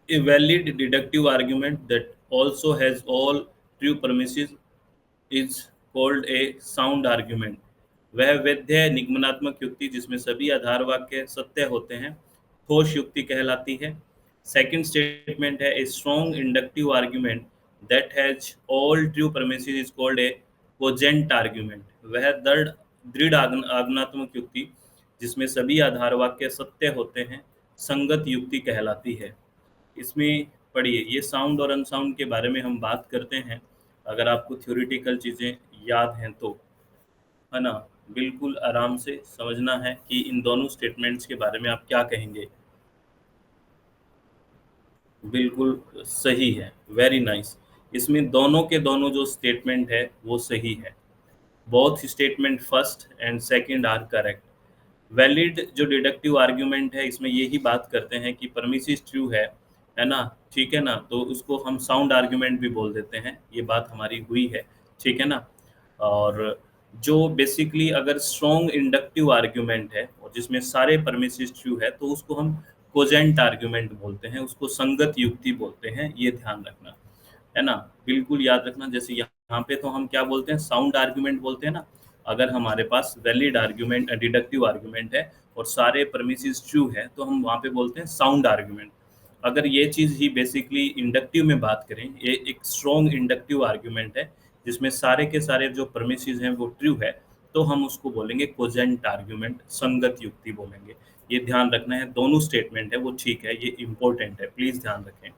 A valid deductive argument that also has all true premises is called a sound argument. वह वैध निगमनात्मक युक्ति जिसमें सभी आधार वाक्य सत्य होते हैं ठोस युक्ति कहलाती है. सेकंड स्टेटमेंट है, a strong inductive argument that has all true premises is called a cogent argument. वह दृढ़ आगमनात्मक युक्ति जिसमें सभी आधार वाक्य सत्य होते हैं संगत युक्ति कहलाती है. इसमें पढ़िए, ये साउंड और अनसाउंड के बारे में हम बात करते हैं. अगर आपको थ्योरेटिकल चीज़ें याद हैं तो, है ना, बिल्कुल आराम से समझना है कि इन दोनों स्टेटमेंट्स के बारे में आप क्या कहेंगे. बिल्कुल सही है, वेरी नाइस. इसमें दोनों के दोनों जो स्टेटमेंट है वो सही है. Both statement first and second are correct. Valid जो डिडक्टिव आर्ग्यूमेंट है इसमें यही बात करते हैं कि परमिसिस ट्रू है ना, ठीक है ना, तो उसको हम साउंड आर्ग्यूमेंट भी बोल देते हैं. ये बात हमारी हुई है, ठीक है ना. और जो बेसिकली अगर स्ट्रॉन्ग इंडक्टिव आर्ग्यूमेंट है और जिसमें सारे परमिसिस ट्रू है तो उसको हम कोजेंट आर्ग्यूमेंट बोलते हैं, उसको संगत युक्ति बोलते हैं. ये ध्यान रखना, है ना, बिल्कुल याद रखना. जैसे यहाँ पे तो हम क्या बोलते हैं, साउंड आर्ग्यूमेंट बोलते हैं ना. अगर हमारे पास वैलिड आर्ग्यूमेंट डिडक्टिव आर्ग्यूमेंट है और सारे परमिसिस ट्रू है तो हम वहाँ पे बोलते हैं साउंड आर्ग्यूमेंट. अगर ये चीज़ ही बेसिकली इंडक्टिव में बात करें, ये एक स्ट्रॉन्ग इंडक्टिव आर्ग्यूमेंट है जिसमें सारे के सारे जो परमिसिस हैं वो ट्रू है, तो हम उसको बोलेंगे कोजेंट आर्ग्यूमेंट, संगत युक्ति बोलेंगे. ये ध्यान रखना है, दोनों स्टेटमेंट है वो ठीक है, ये इम्पोर्टेंट है, प्लीज़ ध्यान रखें.